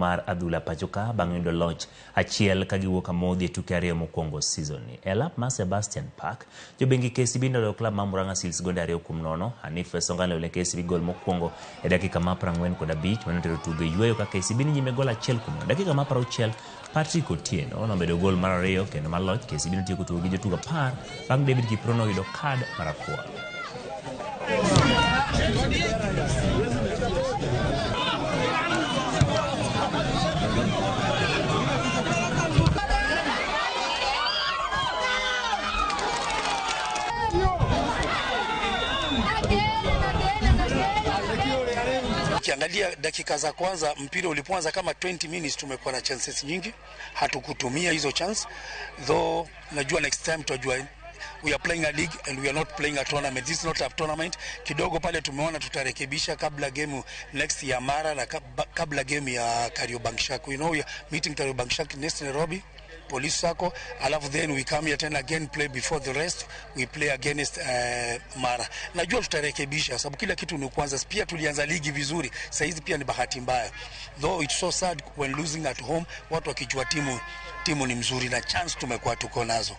mar adhula pachoka bang' yudo loch achiel ka giwuok amodhi e tuke ariyo mokwongo season ni. E lap mar Sebastian Park, jobengi KCB noloyo klab mar Murang'a Seals gonde 2-0. Hanif Songa ne KCB gol mokwongo e dakika mar 45 manotero tugo yweyo ka KCB ni nyime gol 1-0. Dakika mar 60 Patrick Otieno nomedo gol mar ariyo kendo mar loch. KCB notieko tugo gi jotugo 10 bang' David Kiprono yudo kad marakwar. Ukiangalia dakika za kwanza mpira ulipoanza kama 20 minutes tumekuwa na chances nyingi, hatukutumia hizo chance. Though najua next time tutajua we are playing a league and we are not playing a tournament. This is not a tournament. Kidogo pale tumeona tutarekebisha kabla game next ya Mara na kabla game ya Kariobangi. You know we are meeting Kariobangi next Nairobi Police Sacco, alafu then we come here then again play before the rest we play against Mara. Najua tutarekebisha sababu kila kitu ni kwanza. Pia tulianza ligi vizuri, sasa hizi pia ni bahati mbaya. Though it's so sad when losing at home, watu wakijua timu ni mzuri na chance tumekuwa tuko nazo.